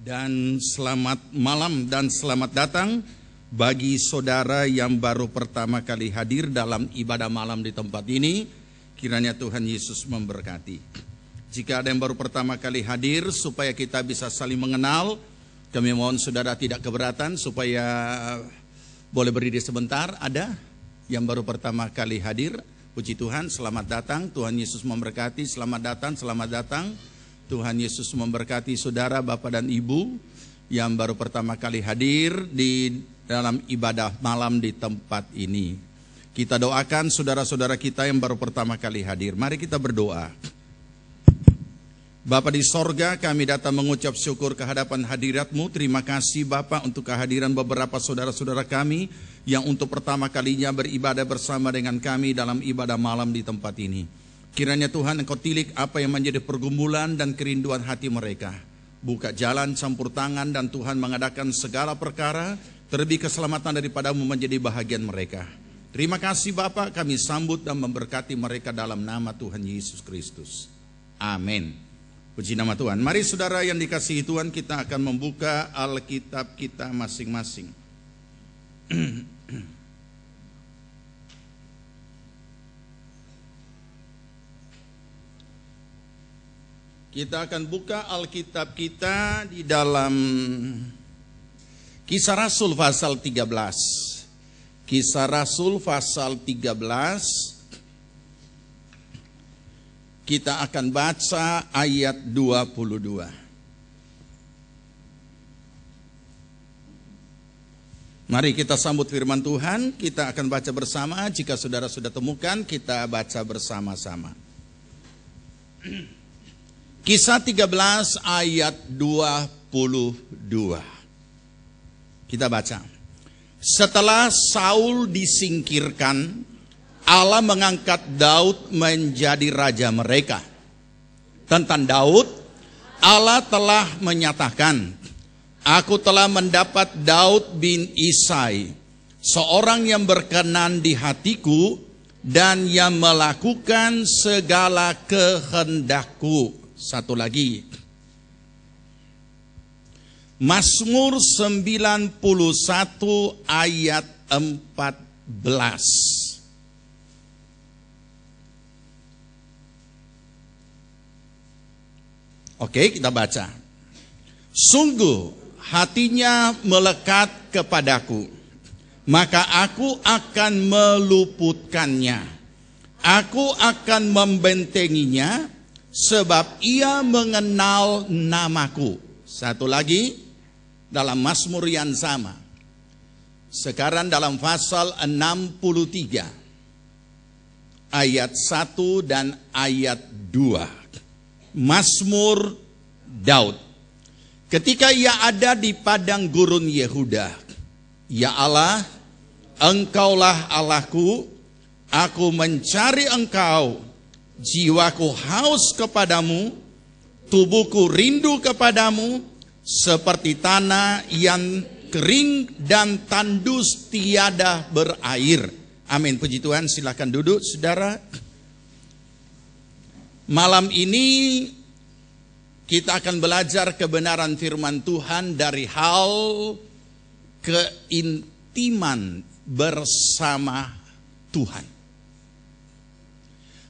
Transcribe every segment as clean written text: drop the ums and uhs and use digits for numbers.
Dan selamat malam dan selamat datang bagi saudara yang baru pertama kali hadir dalam ibadah malam di tempat ini. Kiranya Tuhan Yesus memberkati. Jika ada yang baru pertama kali hadir, supaya kita bisa saling mengenal, kami mohon saudara tidak keberatan supaya boleh berdiri sebentar. Ada yang baru pertama kali hadir? Puji Tuhan, selamat datang. Tuhan Yesus memberkati. Selamat datang, selamat datang. Tuhan Yesus memberkati saudara, Bapak dan Ibu yang baru pertama kali hadir di dalam ibadah malam di tempat ini. Kita doakan saudara-saudara kita yang baru pertama kali hadir. Mari kita berdoa. Bapa di sorga, kami datang mengucap syukur kehadapan hadirat-Mu. Terima kasih Bapa untuk kehadiran beberapa saudara-saudara kami yang untuk pertama kalinya beribadah bersama dengan kami dalam ibadah malam di tempat ini. Kiranya Tuhan Engkau tilik apa yang menjadi pergumulan dan kerinduan hati mereka. Buka jalan, campur tangan, dan Tuhan mengadakan segala perkara, terlebih keselamatan daripada-Mu menjadi bahagian mereka. Terima kasih Bapa, kami sambut dan memberkati mereka dalam nama Tuhan Yesus Kristus. Amin. Puji nama Tuhan. Mari saudara yang dikasihi Tuhan, kita akan membuka Alkitab kita masing-masing. Kita akan buka Alkitab kita di dalam Kisah Rasul pasal 13. Kisah Rasul pasal 13. Kita akan baca ayat 22. Mari kita sambut firman Tuhan. Kita akan baca bersama. Jika saudara sudah temukan, kita baca bersama-sama. Kisah 13 ayat 22. Kita baca. Setelah Saul disingkirkan, Allah mengangkat Daud menjadi raja mereka. Tentang Daud, Allah telah menyatakan, Aku telah mendapat Daud bin Isai, seorang yang berkenan di hatiku dan yang melakukan segala kehendakku. Satu lagi. Mazmur 91 ayat 14. Oke, kita baca. Sungguh hatinya melekat kepadaku, maka aku akan meluputkannya. Aku akan membentenginya, sebab ia mengenal namaku. Satu lagi dalam Mazmur yang sama. Sekarang dalam pasal 63 ayat 1 dan ayat 2. Mazmur Daud. Ketika ia ada di padang gurun Yehuda, Ya Allah, Engkaulah Allahku, aku mencari Engkau. Jiwaku haus kepadamu, tubuhku rindu kepadamu, seperti tanah yang kering dan tandus tiada berair. Amin. Puji Tuhan, silakan duduk saudara. Malam ini kita akan belajar kebenaran firman Tuhan dari hal keintiman bersama Tuhan.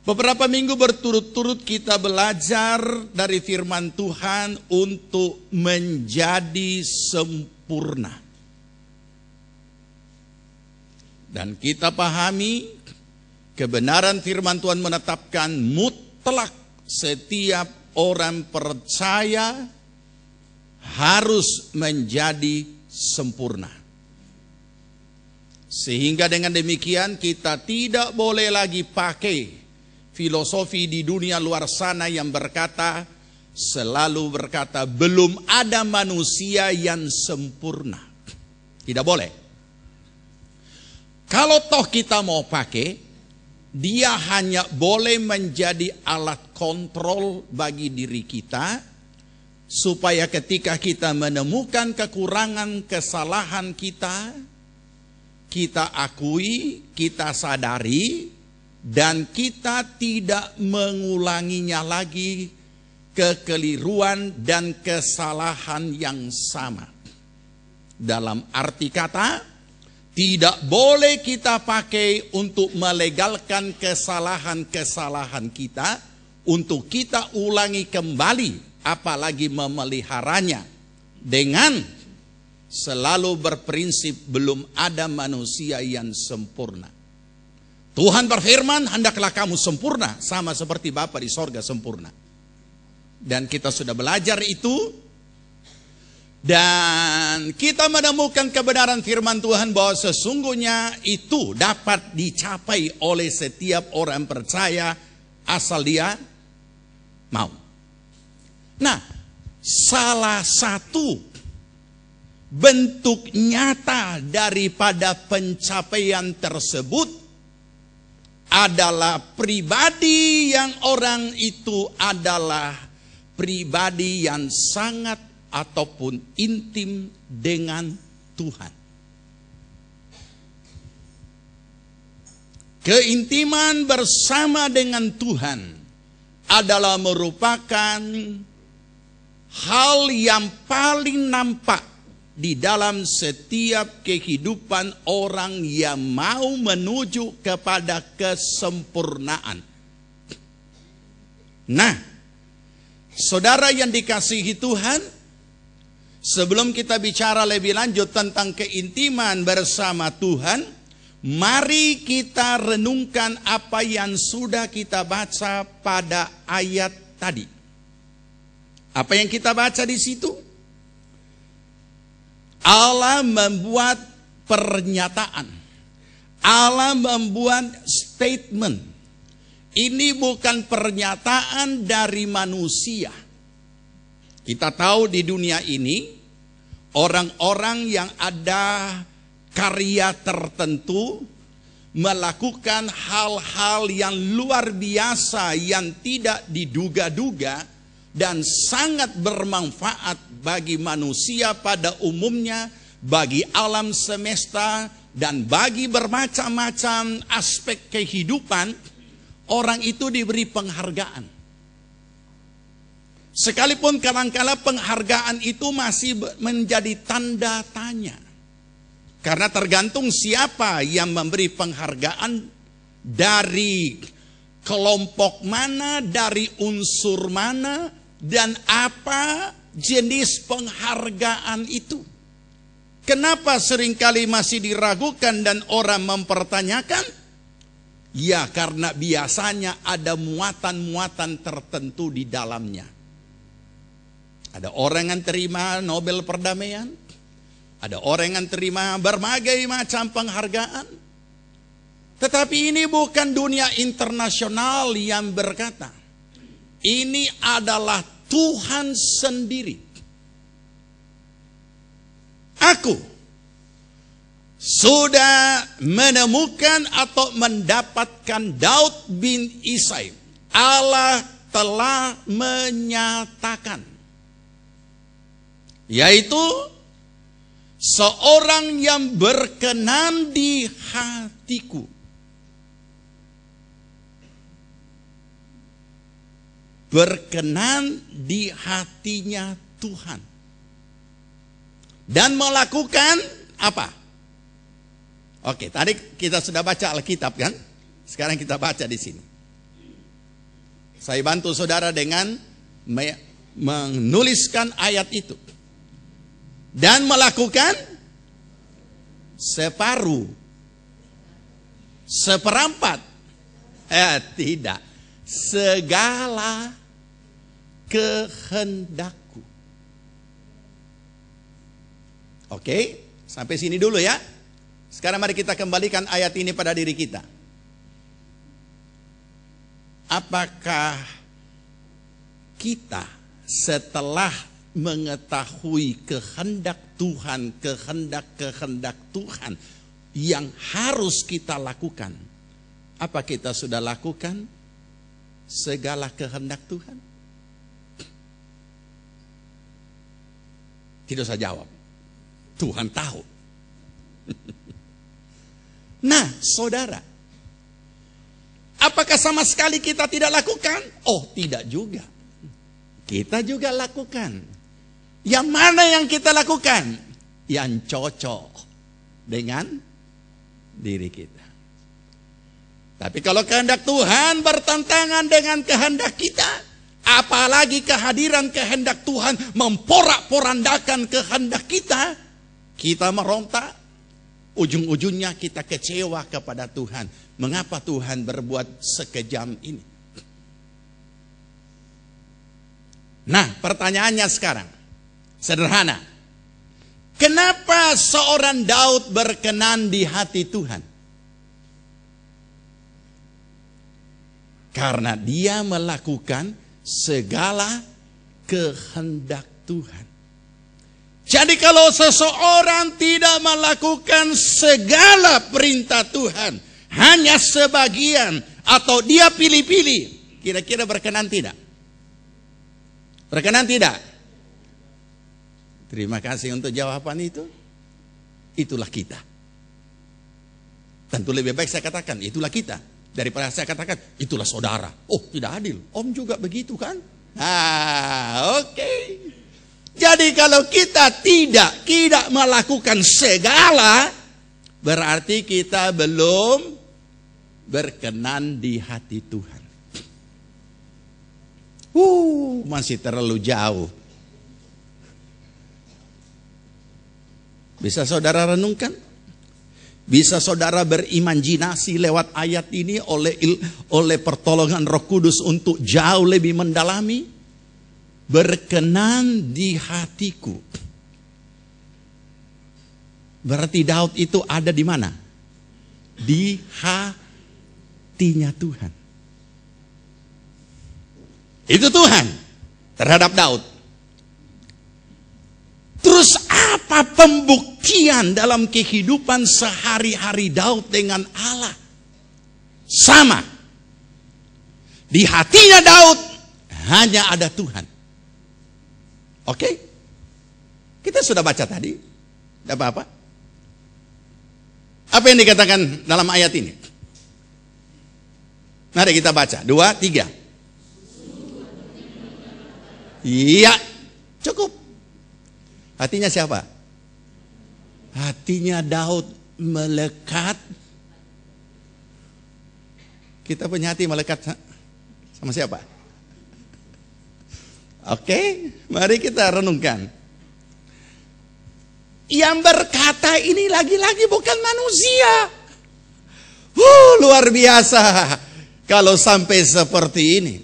Beberapa minggu berturut-turut kita belajar dari firman Tuhan untuk menjadi sempurna. Dan kita pahami kebenaran firman Tuhan menetapkan mutlak setiap orang percaya harus menjadi sempurna. Sehingga dengan demikian kita tidak boleh lagi pakai filosofi di dunia luar sana yang selalu berkata belum ada manusia yang sempurna. Tidak boleh. Kalau toh kita mau pakai, dia hanya boleh menjadi alat kontrol bagi diri kita, supaya ketika kita menemukan kekurangan kesalahan kita, kita akui, kita sadari, dan kita tidak mengulanginya lagi kekeliruan dan kesalahan yang sama. Dalam arti kata, tidak boleh kita pakai untuk melegalkan kesalahan-kesalahan kita, untuk kita ulangi kembali, apalagi memeliharanya, dengan selalu berprinsip belum ada manusia yang sempurna. Tuhan berfirman, hendaklah kamu sempurna, sama seperti Bapa di sorga sempurna. Dan kita sudah belajar itu. Dan kita menemukan kebenaran firman Tuhan bahwa sesungguhnya itu dapat dicapai oleh setiap orang percaya asal dia mau. Nah, salah satu bentuk nyata daripada pencapaian tersebut adalah pribadi yang orang itu adalah pribadi yang sangat ataupun intim dengan Tuhan. Keintiman bersama dengan Tuhan adalah merupakan hal yang paling nampak di dalam setiap kehidupan orang yang mau menuju kepada kesempurnaan. Nah, saudara yang dikasihi Tuhan, sebelum kita bicara lebih lanjut tentang keintiman bersama Tuhan, mari kita renungkan apa yang sudah kita baca pada ayat tadi. Apa yang kita baca di situ? Allah membuat pernyataan. Allah membuat statement. Ini bukan pernyataan dari manusia. Kita tahu di dunia ini, orang-orang yang ada karya tertentu melakukan hal-hal yang luar biasa yang tidak diduga-duga dan sangat bermanfaat bagi manusia pada umumnya, bagi alam semesta, dan bagi bermacam-macam aspek kehidupan. Orang itu diberi penghargaan. Sekalipun kadang-kala penghargaan itu masih menjadi tanda tanya. Karena tergantung siapa yang memberi penghargaan, dari kelompok mana, dari unsur mana, dan apa jenis penghargaan itu. Kenapa seringkali masih diragukan dan orang mempertanyakan? Ya, karena biasanya ada muatan-muatan tertentu di dalamnya. Ada orang yang terima Nobel perdamaian, ada orang yang terima berbagai macam penghargaan. Tetapi ini bukan dunia internasional yang berkata. Ini adalah Tuhan sendiri. Aku sudah menemukan atau mendapatkan Daud bin Isai. Allah telah menyatakan, yaitu seorang yang berkenan di hatiku. Berkenan di hatinya Tuhan. Dan melakukan apa? Oke, tadi kita sudah baca Alkitab kan? Sekarang kita baca di sini. Saya bantu saudara dengan menuliskan ayat itu. Dan melakukan separuh, seperempat, tidak, segala kehendakku. Oke, sampai sini dulu ya. Sekarang mari kita kembalikan ayat ini pada diri kita. Apakah kita setelah mengetahui kehendak Tuhan, kehendak Tuhan yang harus kita lakukan, apa kita sudah lakukan segala kehendak Tuhan? Tidak usah jawab. Tuhan tahu. Nah, saudara, apakah sama sekali kita tidak lakukan? Oh, tidak juga. kita juga lakukan. Yang mana yang kita lakukan? Yang cocok dengan diri kita. Tapi kalau kehendak Tuhan bertentangan dengan kehendak kita, apalagi kehadiran kehendak Tuhan memporak-porandakan kehendak kita, kita meronta, ujung-ujungnya kita kecewa kepada Tuhan. Mengapa Tuhan berbuat sekejam ini? Nah, pertanyaannya sekarang sederhana. Kenapa seorang Daud berkenan di hati Tuhan? Karena dia melakukan segala kehendak Tuhan. Jadi kalau seseorang tidak melakukan segala perintah Tuhan, hanya sebagian atau dia pilih-pilih, kira-kira berkenan tidak? Berkenan tidak? Terima kasih untuk jawaban itu. Itulah kita. Tentu lebih baik saya katakan itulah kita daripada saya katakan itulah saudara. Oh, tidak adil. Om juga begitu kan? Oke. Jadi kalau kita tidak melakukan segala, berarti kita belum berkenan di hati Tuhan. Masih terlalu jauh. Bisa saudara renungkan? Bisa saudara berimajinasi lewat ayat ini oleh pertolongan Roh Kudus untuk jauh lebih mendalami? Berkenan di hatiku. Berarti Daud itu ada di mana? Di hatinya Tuhan. Itu Tuhan terhadap Daud. Terus apa pembuktian dalam kehidupan sehari-hari Daud dengan Allah? Sama. Di hatinya Daud hanya ada Tuhan. Oke? Kita sudah baca tadi. Tidak apa-apa. Apa yang dikatakan dalam ayat ini? Mari kita baca. 2, 3. Iya, cukup. Hatinya siapa? Hatinya Daud melekat. Kita punya hati melekat sama siapa? Oke, mari kita renungkan. Yang berkata ini lagi-lagi bukan manusia. Luar biasa kalau sampai seperti ini.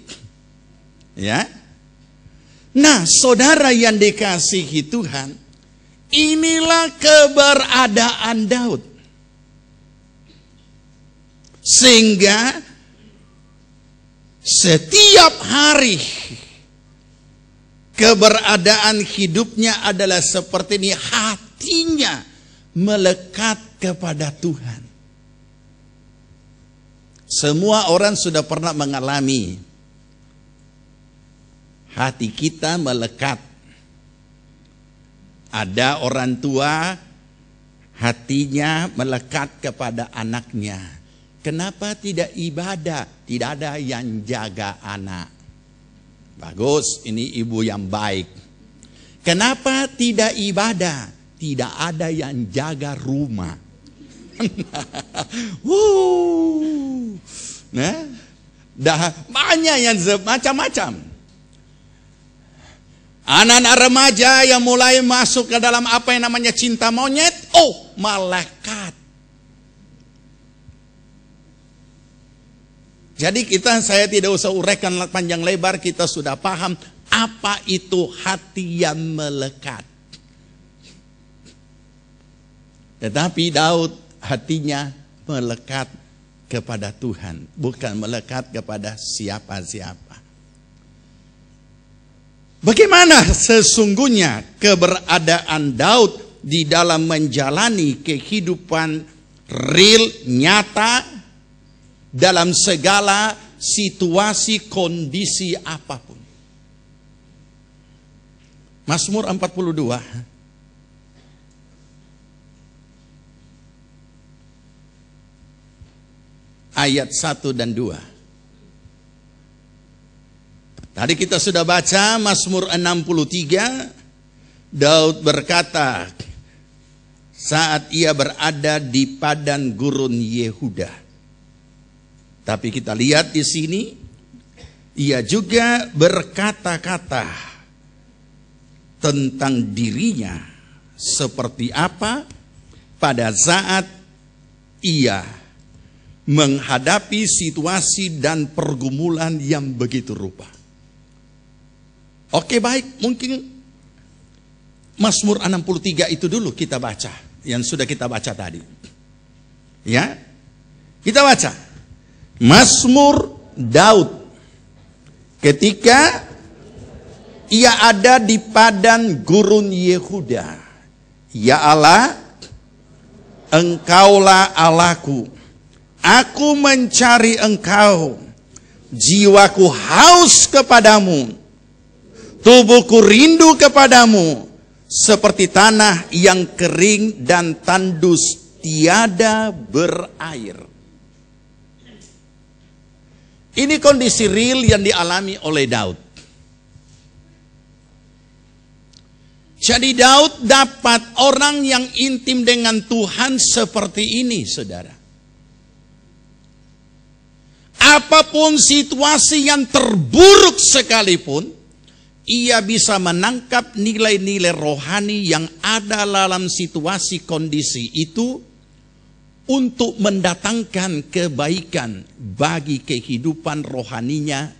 Ya. Nah, saudara yang dikasihi Tuhan, inilah keberadaan Daud. Sehingga setiap hari keberadaan hidupnya adalah seperti ini, hatinya melekat kepada Tuhan. Semua orang sudah pernah mengalami hati kita melekat. Ada orang tua hatinya melekat kepada anaknya. Kenapa tidak ibadah? Tidak ada yang jaga anak. Bagus, ini ibu yang baik. Kenapa tidak ibadah? Tidak ada yang jaga rumah. Nah, dah banyak yang macam-macam. Anak-anak remaja yang mulai masuk ke dalam apa yang namanya cinta monyet, malaikat. Jadi saya tidak usah uraikan panjang lebar, kita sudah paham apa itu hati yang melekat. Tetapi Daud hatinya melekat kepada Tuhan, bukan melekat kepada siapa-siapa. Bagaimana sesungguhnya keberadaan Daud di dalam menjalani kehidupan real, nyata, dalam segala situasi, kondisi apapun. Mazmur 42 ayat 1 dan 2. Tadi kita sudah baca Mazmur 63. Daud berkata saat ia berada di padang gurun Yehuda. Tapi kita lihat di sini, ia juga berkata-kata tentang dirinya seperti apa pada saat ia menghadapi situasi dan pergumulan yang begitu rupa. Oke, baik, mungkin Mazmur 63 itu dulu kita baca, yang sudah kita baca tadi. Ya, kita baca Mazmur Daud ketika ia ada di padang gurun Yehuda. Ya Allah, Engkaulah Allahku, aku mencari Engkau, jiwaku haus kepadamu, tubuhku rindu kepadamu, seperti tanah yang kering dan tandus tiada berair. Ini kondisi real yang dialami oleh Daud. Jadi Daud dapat orang yang intim dengan Tuhan seperti ini, saudara. Apapun situasi yang terburuk sekalipun, ia bisa menangkap nilai-nilai rohani yang ada dalam situasi kondisi itu untuk mendatangkan kebaikan bagi kehidupan rohaninya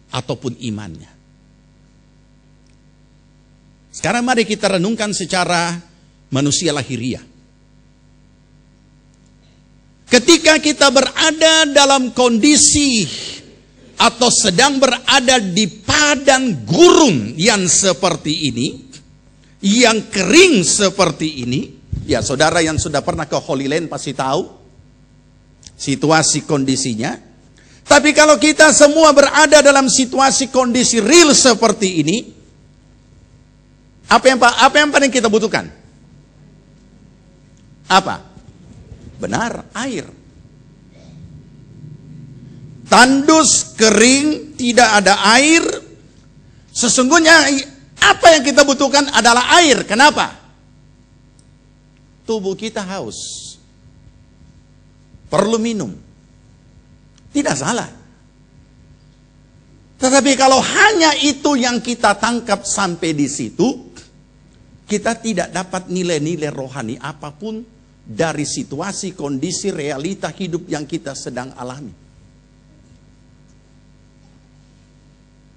ataupun imannya. Sekarang mari kita renungkan secara manusia lahiriah. Ketika kita berada dalam kondisi atau sedang berada di padang gurun yang seperti ini, yang kering seperti ini, ya saudara yang sudah pernah ke Holy Land pasti tahu situasi kondisinya. Tapi kalau kita semua berada dalam situasi kondisi real seperti ini, apa yang paling kita butuhkan? Apa? Benar, air. Tandus, kering, tidak ada air. Sesungguhnya apa yang kita butuhkan adalah air. Kenapa? Tubuh kita haus, perlu minum. Tidak salah. Tetapi kalau hanya itu yang kita tangkap sampai di situ, kita tidak dapat nilai-nilai rohani apapun dari situasi, kondisi, realita hidup yang kita sedang alami.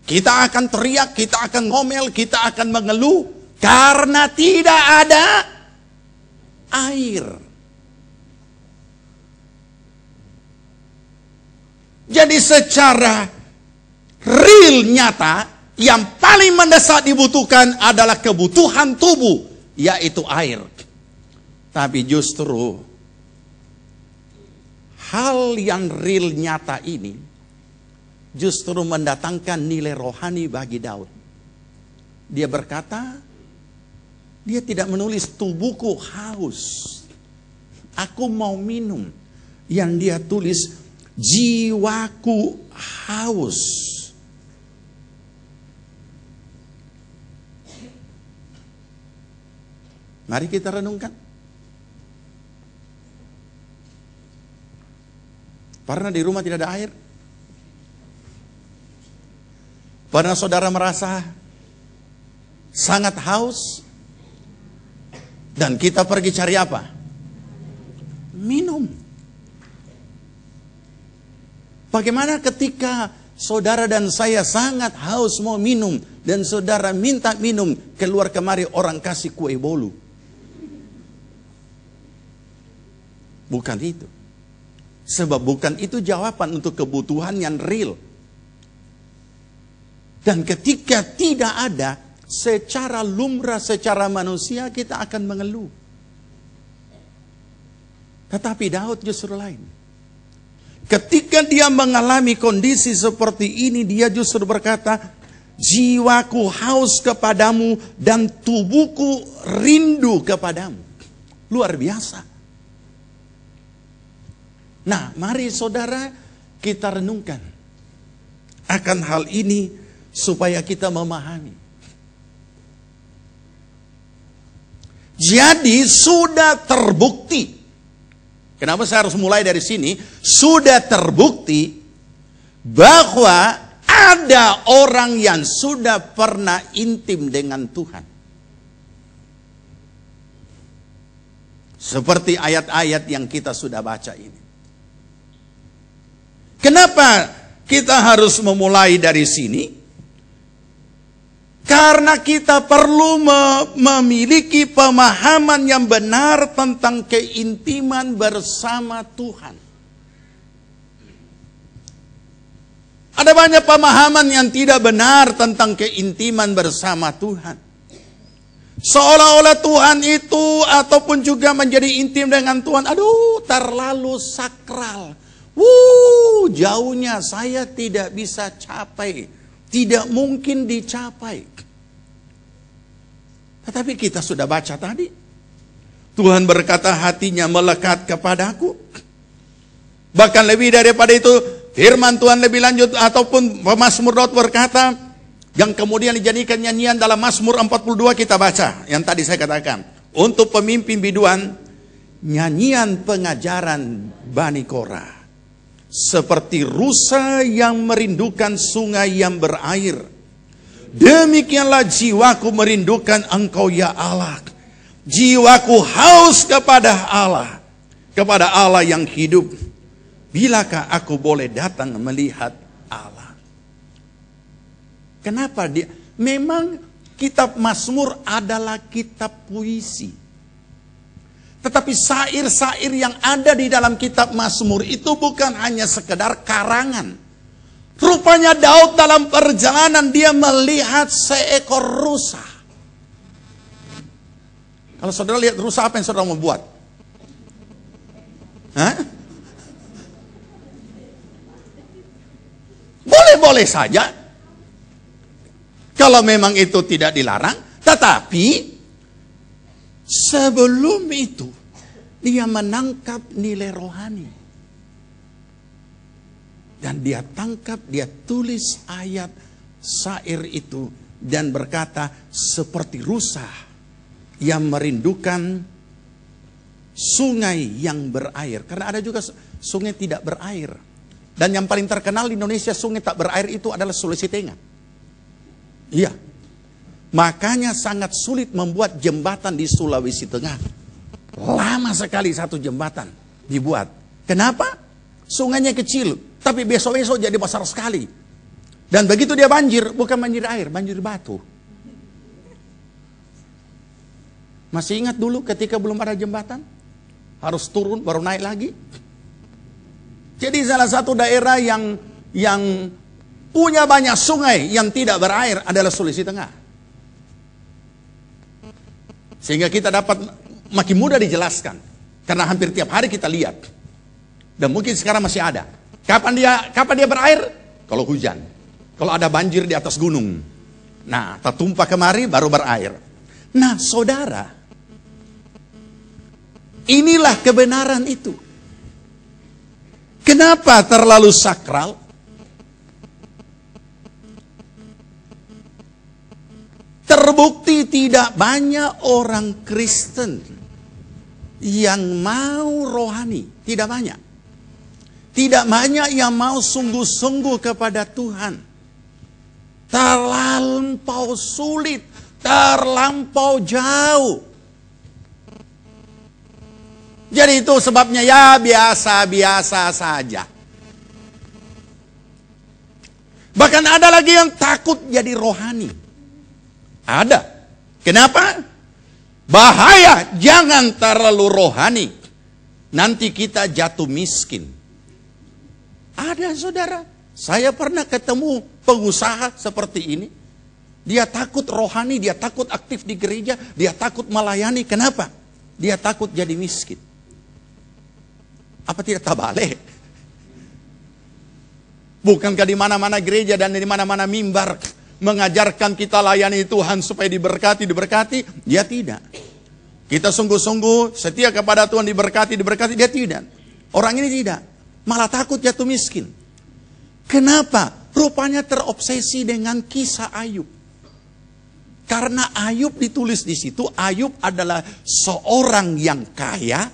Kita akan teriak, kita akan ngomel, kita akan mengeluh karena tidak ada air. Jadi secara real nyata, yang paling mendesak dibutuhkan adalah kebutuhan tubuh, yaitu air. Tapi justru hal yang real nyata ini justru mendatangkan nilai rohani bagi Daud. Dia berkata, dia tidak menulis tubuhku haus, aku mau minum. Yang dia tulis jiwaku haus. Mari kita renungkan. Pernah di rumah tidak ada air? Pernah saudara merasa sangat haus? Dan kita pergi cari apa? Minum. Bagaimana ketika saudara dan saya sangat haus mau minum, dan saudara minta minum, keluar kemari orang kasih kue bolu? Bukan itu. Sebab bukan itu jawaban untuk kebutuhan yang real. Dan ketika tidak ada, secara lumrah, secara manusia kita akan mengeluh. Tetapi Daud justru lain. Ketika dia mengalami kondisi seperti ini, dia justru berkata, jiwaku haus kepadamu dan tubuhku rindu kepadamu. Luar biasa. Nah, mari saudara kita renungkan akan hal ini supaya kita memahami. Jadi sudah terbukti. Kenapa saya harus mulai dari sini? Sudah terbukti bahwa ada orang yang sudah pernah intim dengan Tuhan. Seperti ayat-ayat yang kita sudah baca ini. Kenapa kita harus memulai dari sini? Karena kita perlu memiliki pemahaman yang benar tentang keintiman bersama Tuhan. Ada banyak pemahaman yang tidak benar tentang keintiman bersama Tuhan. Seolah-olah Tuhan itu ataupun juga menjadi intim dengan Tuhan, aduh terlalu sakral. Jauhnya saya tidak bisa capai. Tidak mungkin dicapai. Tetapi kita sudah baca tadi. Tuhan berkata hatinya melekat kepadaku. Bahkan lebih daripada itu, firman Tuhan lebih lanjut ataupun pemazmur Daud berkata, yang kemudian dijadikan nyanyian dalam Mazmur 42 kita baca. Yang tadi saya katakan. Untuk pemimpin biduan, nyanyian pengajaran Bani Korah. Seperti rusa yang merindukan sungai yang berair. Demikianlah jiwaku merindukan Engkau ya Allah. Jiwaku haus kepada Allah. Kepada Allah yang hidup. Bilakah aku boleh datang melihat Allah? Kenapa dia? Memang kitab Mazmur adalah kitab puisi. Tetapi syair-syair yang ada di dalam kitab Mazmur itu bukan hanya sekedar karangan. Rupanya Daud dalam perjalanan dia melihat seekor rusa. Kalau saudara lihat rusa, apa yang saudara membuat? Boleh-boleh saja. Kalau memang itu tidak dilarang. Tetapi sebelum itu dia menangkap nilai rohani. Dan dia tangkap, dia tulis ayat syair itu. Dan berkata seperti rusa yang merindukan sungai yang berair. Karena ada juga sungai tidak berair. Dan yang paling terkenal di Indonesia sungai tak berair itu adalah Sulawesi Tengah. Iya. Makanya sangat sulit membuat jembatan di Sulawesi Tengah. Lama sekali satu jembatan dibuat. Kenapa? Sungainya kecil. Tapi besok-besok jadi besar sekali. Dan begitu dia banjir, bukan banjir air, banjir batu. Masih ingat dulu ketika belum ada jembatan? Harus turun baru naik lagi. Jadi salah satu daerah yang punya banyak sungai yang tidak berair adalah Sulawesi Tengah. Sehingga kita dapat makin mudah dijelaskan. Karena hampir tiap hari kita lihat. Dan mungkin sekarang masih ada. Kapan dia berair? Kalau hujan. Kalau ada banjir di atas gunung. Nah, tertumpah kemari baru berair. Nah, saudara, inilah kebenaran itu. Kenapa terlalu sakral? Terbukti tidak banyak orang Kristen yang mau rohani. Tidak banyak. Tidak banyak yang mau sungguh-sungguh kepada Tuhan. Terlampau sulit, terlampau jauh. Jadi itu sebabnya ya biasa-biasa saja. Bahkan ada lagi yang takut jadi rohani. Ada. Kenapa? Bahaya, jangan terlalu rohani. Nanti kita jatuh miskin. Ada saudara, saya pernah ketemu pengusaha seperti ini. Dia takut rohani, dia takut aktif di gereja, dia takut melayani. Kenapa? Dia takut jadi miskin. Apa tidak tabale? Bukankah di mana-mana gereja dan di mana-mana mimbar mengajarkan kita layani Tuhan supaya diberkati? Dia tidak. Kita sungguh-sungguh setia kepada Tuhan, diberkati. Dia tidak. Orang ini tidak. Malah takut jatuh miskin. Kenapa? rupanya terobsesi dengan kisah Ayub. Karena Ayub ditulis di situ, Ayub adalah seorang yang kaya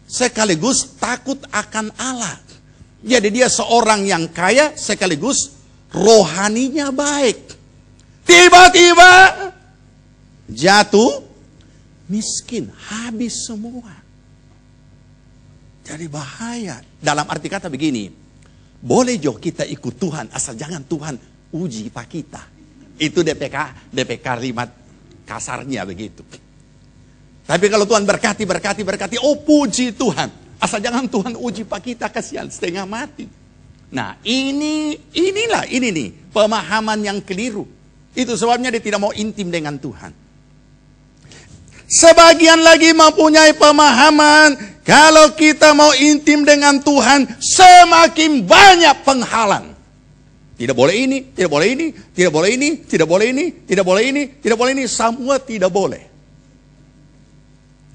sekaligus takut akan Allah. Jadi dia seorang yang kaya sekaligus rohaninya baik. Tiba-tiba jatuh miskin, habis semua. Jadi bahaya. Dalam arti kata begini, boleh jo kita ikut Tuhan, asal jangan Tuhan uji pak kita. Itu DPK kalimat kasarnya begitu. Tapi kalau Tuhan berkati, oh puji Tuhan. Asal jangan Tuhan uji pak kita, kasihan setengah mati. Nah ini nih pemahaman yang keliru. Itu sebabnya dia tidak mau intim dengan Tuhan. Sebagian lagi mempunyai pemahaman, kalau kita mau intim dengan Tuhan, semakin banyak penghalang. Tidak boleh ini, tidak boleh ini, tidak boleh ini, tidak boleh ini, tidak boleh ini, tidak boleh ini, semua tidak boleh.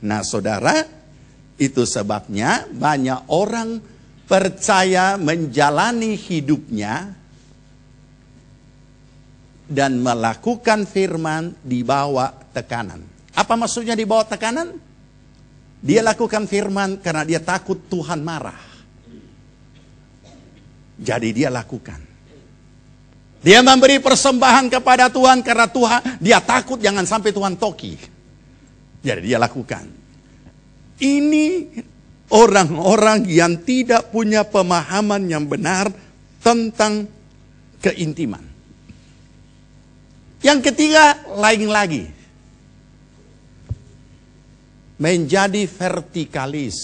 Nah saudara, itu sebabnya banyak orang percaya menjalani hidupnya dan melakukan firman di bawah tekanan. Apa maksudnya di bawah tekanan? Dia lakukan firman karena dia takut Tuhan marah. Jadi dia lakukan. Dia memberi persembahan kepada Tuhan karena dia takut jangan sampai Tuhan toki. Jadi dia lakukan. Ini orang-orang yang tidak punya pemahaman yang benar tentang keintiman. Yang ketiga, lain lagi. Menjadi vertikalis.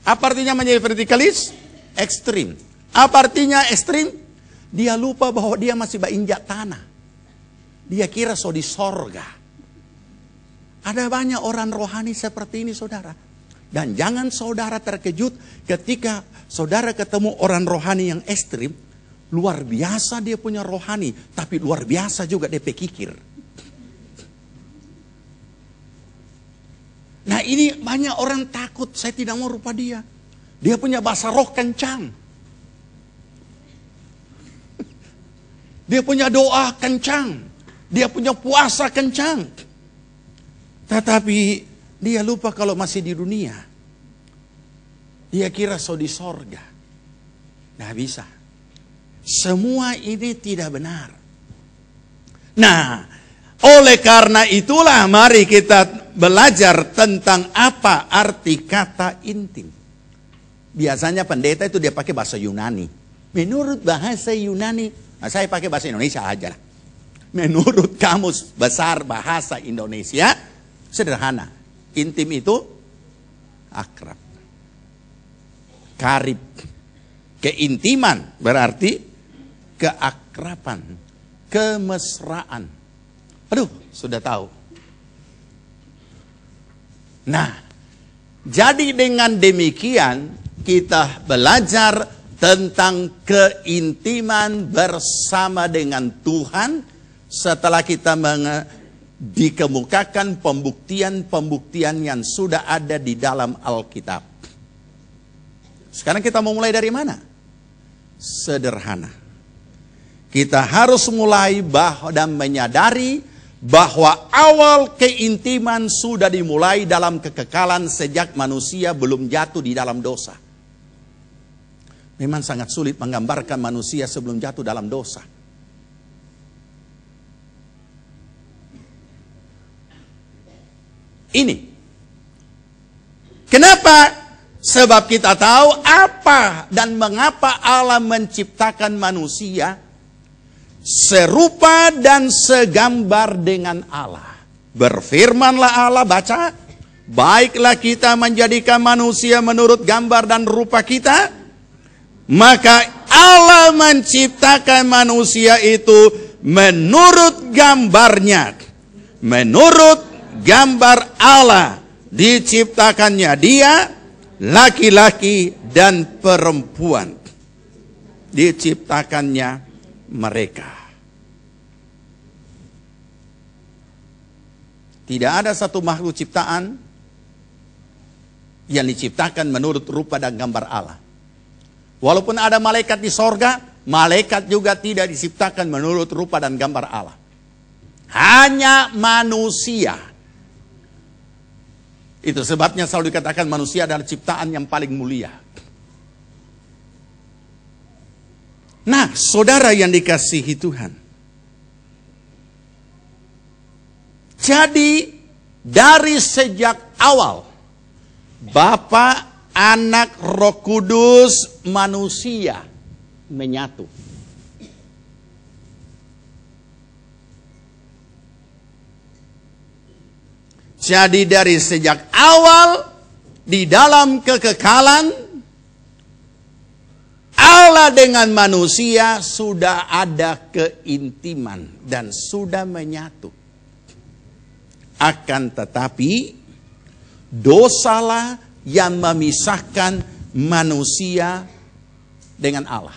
Apa artinya menjadi vertikalis? Ekstrim. Apa artinya ekstrim? Dia lupa bahwa dia masih berinjak tanah. Dia kira so di sorga. Ada banyak orang rohani seperti ini saudara. Dan jangan saudara terkejut ketika saudara ketemu orang rohani yang ekstrim. Luar biasa dia punya rohani. Tapi luar biasa juga dia pikir. Nah ini banyak orang takut. Saya tidak mau rupa dia. Dia punya bahasa roh kencang. Dia punya doa kencang. Dia punya puasa kencang. Tetapi dia lupa kalau masih di dunia. Dia kira so di sorga. Nggak bisa. Semua ini tidak benar. Nah, oleh karena itulah mari kita belajar tentang apa arti kata intim. Biasanya pendeta itu dia pakai bahasa Yunani. Menurut bahasa Yunani, nah, saya pakai bahasa Indonesia aja lah. Menurut Kamus Besar Bahasa Indonesia, sederhana. Intim itu akrab. Karib. Keintiman berarti keakraban. Kemesraan. Aduh, sudah tahu. Nah, jadi dengan demikian kita belajar tentang keintiman bersama dengan Tuhan setelah kita dikemukakan pembuktian-pembuktian yang sudah ada di dalam Alkitab. Sekarang kita mau mulai dari mana? Sederhana. Kita harus mulai dan menyadari bahwa awal keintiman sudah dimulai dalam kekekalan sejak manusia belum jatuh di dalam dosa. Memang sangat sulit menggambarkan manusia sebelum jatuh dalam dosa. Ini. Kenapa? Sebab kita tahu apa dan mengapa Allah menciptakan manusia serupa dan segambar dengan Allah. Berfirmanlah Allah, baca. Baiklah kita menjadikan manusia menurut gambar dan rupa kita. Maka Allah menciptakan manusia itu menurut gambarnya. Menurut gambar Allah diciptakannya dia, laki-laki dan perempuan. Diciptakannya mereka. Tidak ada satu makhluk ciptaan yang diciptakan menurut rupa dan gambar Allah. Walaupun ada malaikat di sorga, malaikat juga tidak diciptakan menurut rupa dan gambar Allah. Hanya manusia. Itu sebabnya selalu dikatakan manusia adalah ciptaan yang paling mulia. Nah, saudara yang dikasihi Tuhan. Jadi dari sejak awal Bapa, Anak, Roh Kudus, manusia menyatu. Jadi dari sejak awal di dalam kekekalan Allah dengan manusia sudah ada keintiman dan sudah menyatu. Akan tetapi dosalah yang memisahkan manusia dengan Allah.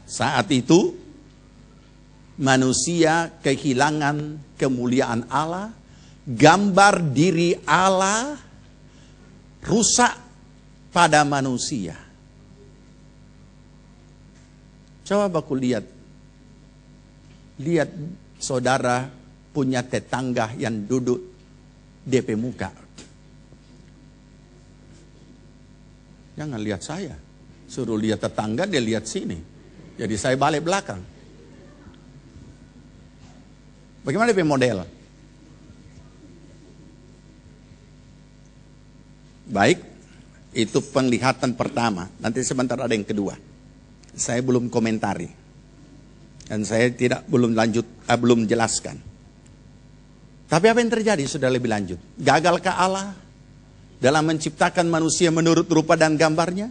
Saat itu manusia kehilangan kemuliaan Allah, gambar diri Allah rusak pada manusia. Coba aku lihat saudara punya tetangga yang duduk DP muka. Jangan lihat saya. Suruh lihat tetangga, dia lihat sini. Jadi saya balik belakang. Bagaimana DP model? Baik, itu penglihatan pertama. Nanti sebentar ada yang kedua. Saya belum komentari. Dan saya belum jelaskan. Tapi apa yang terjadi sudah lebih lanjut. Gagalkah Allah dalam menciptakan manusia menurut rupa dan gambarnya?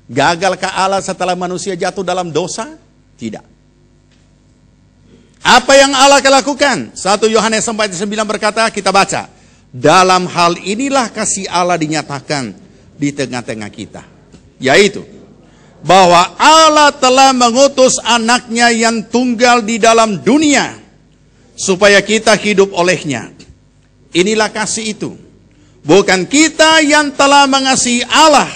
Gagalkah Allah setelah manusia jatuh dalam dosa? Tidak. Apa yang Allah lakukan? 1 Yohanes 4:9 berkata, kita baca. Dalam hal inilah kasih Allah dinyatakan di tengah-tengah kita. Yaitu, bahwa Allah telah mengutus anaknya yang tunggal di dalam dunia, supaya kita hidup olehnya. Inilah kasih itu. Bukan kita yang telah mengasihi Allah,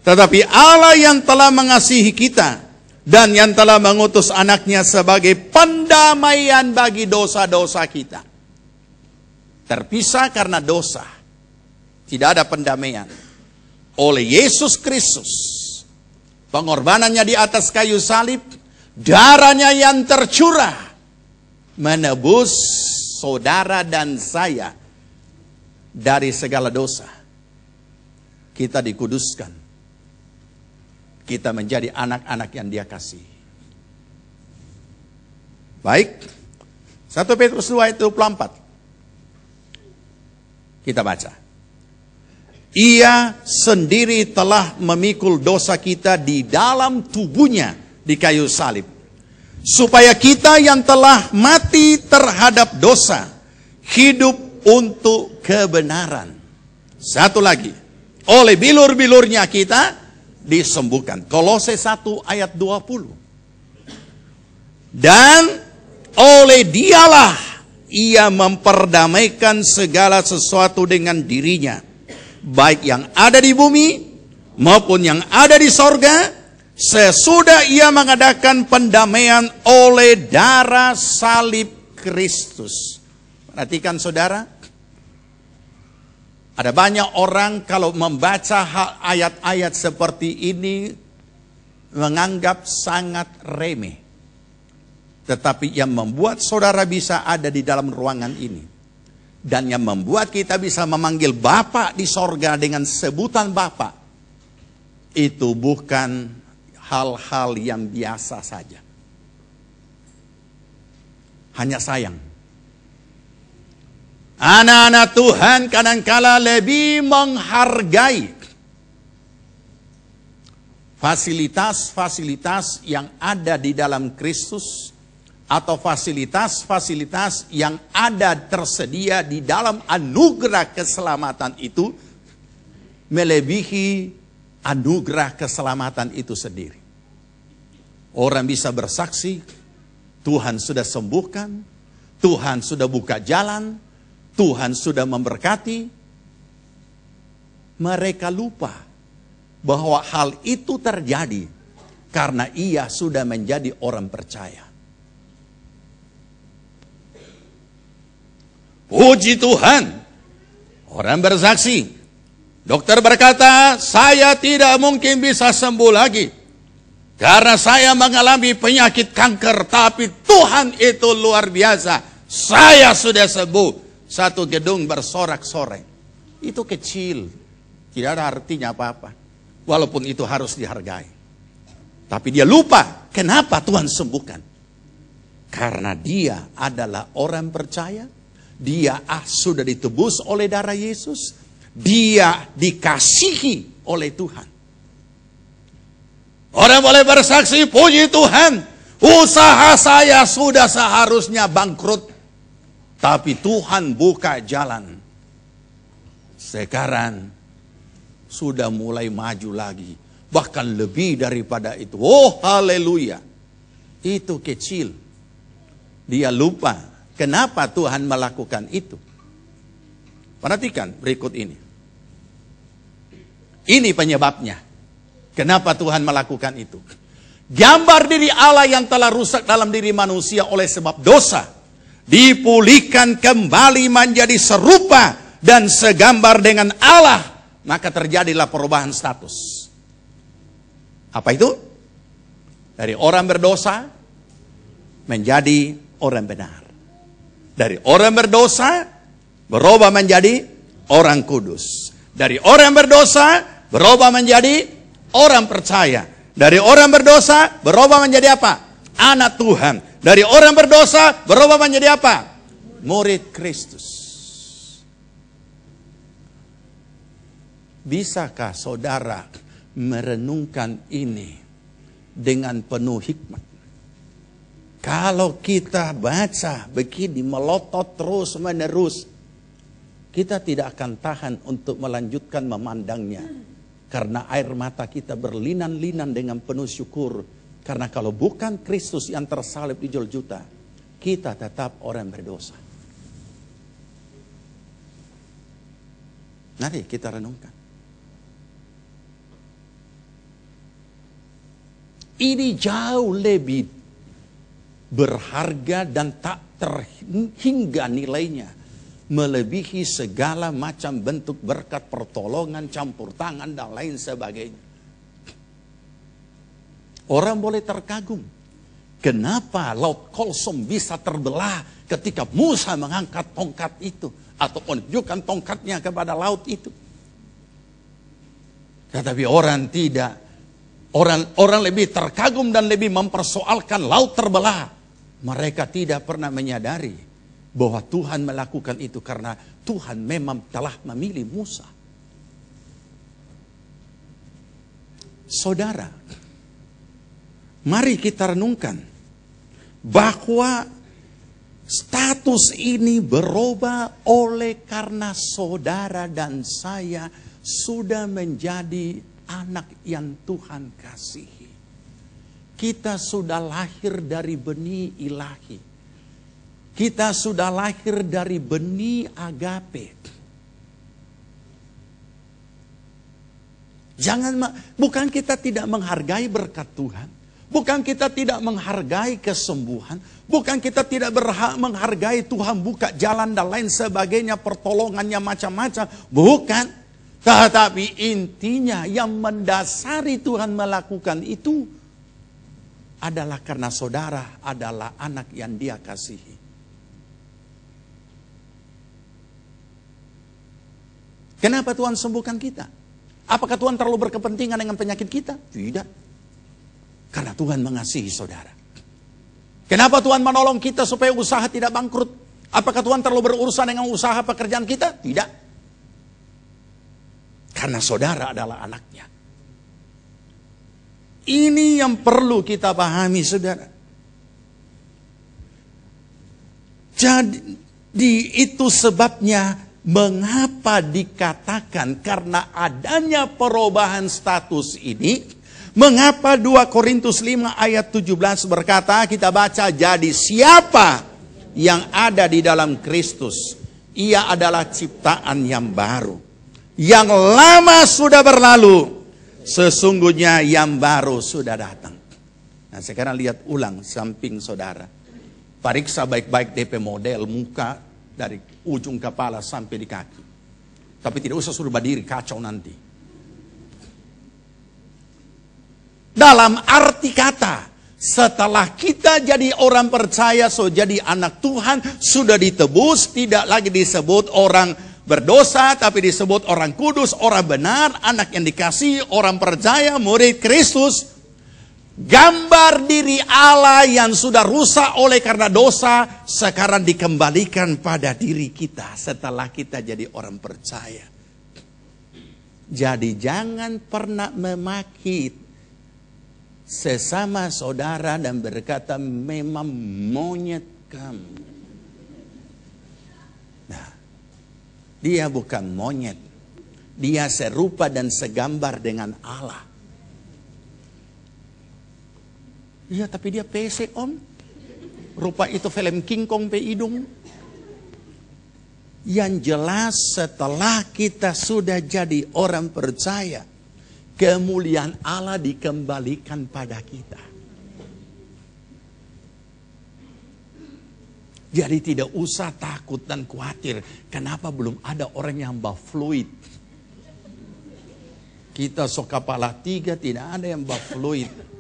tetapi Allah yang telah mengasihi kita, dan yang telah mengutus anaknya sebagai pendamaian bagi dosa-dosa kita. Terpisah karena dosa, tidak ada pendamaian. Oleh Yesus Kristus, pengorbanannya di atas kayu salib, darahnya yang tercurah, menebus saudara dan saya dari segala dosa. Kita dikuduskan. Kita menjadi anak-anak yang Dia kasih. Baik. 1 Petrus 2 ayat 24. Kita baca. Ia sendiri telah memikul dosa kita di dalam tubuhnya di kayu salib, supaya kita yang telah mati terhadap dosa hidup untuk kebenaran. Satu lagi, oleh bilur-bilurnya kita disembuhkan. Kolose 1 ayat 20. Dan oleh Dialah Ia memperdamaikan segala sesuatu dengan dirinya, baik yang ada di bumi maupun yang ada di sorga, sesudah Ia mengadakan pendamaian oleh darah salib Kristus. Perhatikan saudara, ada banyak orang kalau membaca ayat-ayat seperti ini menganggap sangat remeh. Tetapi yang membuat saudara bisa ada di dalam ruangan ini, dan yang membuat kita bisa memanggil Bapa di sorga dengan sebutan Bapa, itu bukan hal-hal yang biasa saja. Hanya sayang, anak-anak Tuhan kadangkala lebih menghargai fasilitas-fasilitas yang ada di dalam Kristus, atau fasilitas-fasilitas yang ada tersedia di dalam anugerah keselamatan itu, melebihi anugerah keselamatan itu sendiri. Orang bisa bersaksi, Tuhan sudah sembuhkan, Tuhan sudah buka jalan, Tuhan sudah memberkati. Mereka lupa bahwa hal itu terjadi karena ia sudah menjadi orang percaya. Puji Tuhan, orang bersaksi. Dokter berkata, saya tidak mungkin bisa sembuh lagi karena saya mengalami penyakit kanker, tapi Tuhan itu luar biasa. Saya sudah sembuh. Satu gedung bersorak-sorai. Itu kecil, tidak ada artinya apa-apa. Walaupun itu harus dihargai. Tapi dia lupa, kenapa Tuhan sembuhkan? Karena dia adalah orang percaya. Dia sudah ditebus oleh darah Yesus. Dia dikasihi oleh Tuhan. Orang boleh bersaksi, puji Tuhan, usaha saya sudah seharusnya bangkrut, tapi Tuhan buka jalan. Sekarang sudah mulai maju lagi, bahkan lebih daripada itu. Oh haleluya. Itu kecil. Dia lupa kenapa Tuhan melakukan itu. Perhatikan berikut ini. Ini penyebabnya. Kenapa Tuhan melakukan itu? Gambar diri Allah yang telah rusak dalam diri manusia oleh sebab dosa dipulihkan kembali menjadi serupa dan segambar dengan Allah. Maka terjadilah perubahan status. Apa itu? Dari orang berdosa menjadi orang benar. Dari orang berdosa berubah menjadi orang kudus. Dari orang berdosa berubah menjadi orang percaya. Dari orang berdosa berubah menjadi apa? Anak Tuhan. Dari orang berdosa berubah menjadi apa? Murid Kristus. Bisakah saudara merenungkan ini dengan penuh hikmat? Kalau kita baca begini melotot terus menerus, kita tidak akan tahan untuk melanjutkan memandangnya. Karena air mata kita berlinan-linan dengan penuh syukur. Karena kalau bukan Kristus yang tersalib di Golgota, kita tetap orang berdosa. Mari kita renungkan. Ini jauh lebih berharga dan tak terhingga nilainya. Melebihi segala macam bentuk berkat pertolongan, campur tangan dan lain sebagainya. Orang boleh terkagum. Kenapa Laut Kolsom bisa terbelah ketika Musa mengangkat tongkat itu. Atau menunjukkan tongkatnya kepada laut itu. Tetapi orang tidak. Orang lebih terkagum dan lebih mempersoalkan laut terbelah. Mereka tidak pernah menyadari bahwa Tuhan melakukan itu karena Tuhan memang telah memilih Musa. Saudara, mari kita renungkan bahwa status ini berubah oleh karena saudara dan saya sudah menjadi anak yang Tuhan kasihi. Kita sudah lahir dari benih ilahi. Kita sudah lahir dari benih agape. Bukan kita tidak menghargai berkat Tuhan. Bukan kita tidak menghargai kesembuhan. Bukan kita tidak menghargai Tuhan buka jalan dan lain sebagainya. Pertolongannya macam-macam. Bukan. Tetapi intinya yang mendasari Tuhan melakukan itu adalah karena saudara adalah anak yang Dia kasihi. Kenapa Tuhan sembuhkan kita? Apakah Tuhan terlalu berkepentingan dengan penyakit kita? Tidak. Karena Tuhan mengasihi saudara. Kenapa Tuhan menolong kita supaya usaha tidak bangkrut? Apakah Tuhan terlalu berurusan dengan usaha pekerjaan kita? Tidak. Karena saudara adalah anaknya. Ini yang perlu kita pahami, saudara. Jadi itu sebabnya mengapa dikatakan karena adanya perubahan status ini. Mengapa 2 Korintus 5 ayat 17 berkata, kita baca, jadi siapa yang ada di dalam Kristus? Ia adalah ciptaan yang baru. Yang lama sudah berlalu, Sesungguhnya yang baru sudah datang. Nah, sekarang lihat ulang samping saudara. Periksa baik-baik DP model muka dari ujung kepala sampai di kaki. Tapi tidak usah suruh berdiri, kacau nanti. Dalam arti kata, setelah kita jadi orang percaya, jadi anak Tuhan, sudah ditebus, tidak lagi disebut orang berdosa, tapi disebut orang kudus, orang benar, anak yang dikasihi, orang percaya, murid Kristus. Gambar diri Allah yang sudah rusak oleh karena dosa, sekarang dikembalikan pada diri kita setelah kita jadi orang percaya. Jadi jangan pernah memaki sesama saudara dan berkata memang monyet kamu. Nah, dia bukan monyet. Dia serupa dan segambar dengan Allah. Iya, tapi dia pesek om. Rupa itu film King Kong pe hidung. Yang jelas setelah kita sudah jadi orang percaya, kemuliaan Allah dikembalikan pada kita. Jadi tidak usah takut dan khawatir. Kenapa belum ada orang yang bafluid? Kita sok kepala 3 tidak ada yang bafluid.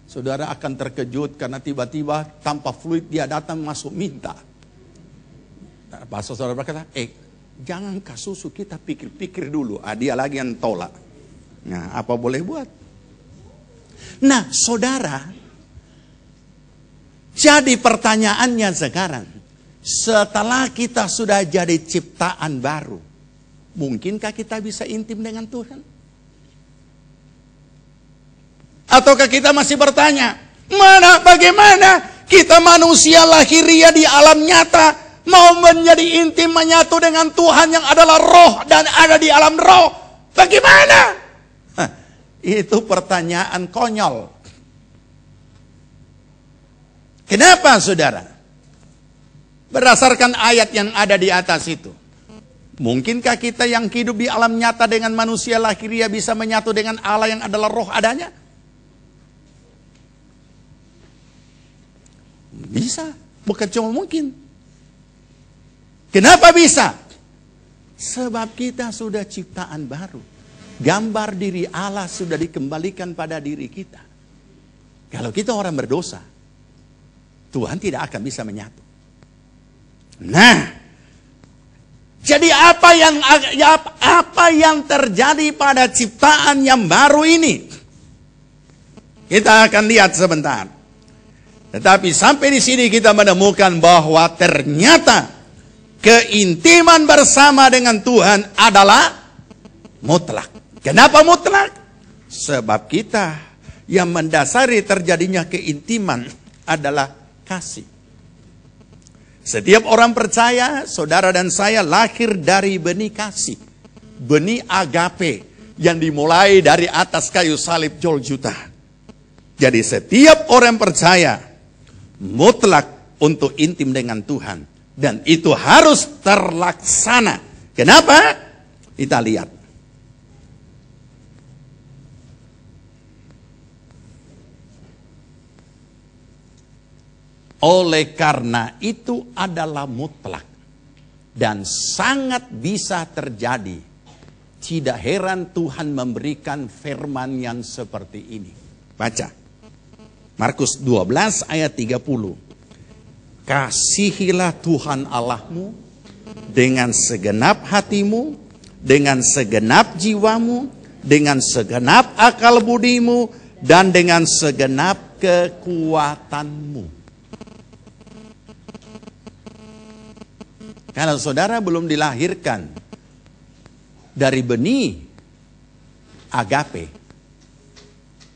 Saudara akan terkejut karena tiba-tiba tanpa fluid dia datang masuk minta. Pastor saudara berkata, jangan kasih susu, kita pikir-pikir dulu. Dia lagi yang tolak. Nah, apa boleh buat? Nah, saudara, jadi pertanyaannya sekarang, setelah kita sudah jadi ciptaan baru, mungkinkah kita bisa intim dengan Tuhan? Ataukah kita masih bertanya, bagaimana kita manusia lahiriah di alam nyata mau menjadi intim menyatu dengan Tuhan yang adalah roh dan ada di alam roh? Bagaimana? Itu pertanyaan konyol. Kenapa saudara? Berdasarkan ayat yang ada di atas itu. Mungkinkah kita yang hidup di alam nyata dengan manusia lahiriah bisa menyatu dengan Allah yang adalah roh adanya? Bisa, bukan cuma mungkin. Kenapa bisa? Sebab kita sudah ciptaan baru. Gambar diri Allah sudah dikembalikan pada diri kita. Kalau kita orang berdosa, Tuhan tidak akan bisa menyatu. Nah, jadi apa yang terjadi pada ciptaan yang baru ini? Kita akan lihat sebentar. Tetapi sampai di sini kita menemukan bahwa ternyata keintiman bersama dengan Tuhan adalah mutlak. Kenapa mutlak? Sebab kita yang mendasari terjadinya keintiman adalah kasih. Setiap orang percaya, saudara dan saya lahir dari benih kasih. Benih agape yang dimulai dari atas kayu salib Golgota. Jadi setiap orang percaya mutlak untuk intim dengan Tuhan. Dan itu harus terlaksana. Kenapa? Kita lihat. Oleh karena itu adalah mutlak. Dan sangat bisa terjadi. Tidak heran Tuhan memberikan firman yang seperti ini. Baca. Markus 12 ayat 30. Kasihilah Tuhan Allahmu dengan segenap hatimu, dengan segenap jiwamu, dengan segenap akal budimu, dan dengan segenap kekuatanmu. Kalau saudara belum dilahirkan dari benih agape,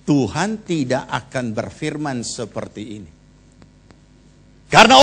Tuhan tidak akan berfirman seperti ini. Karena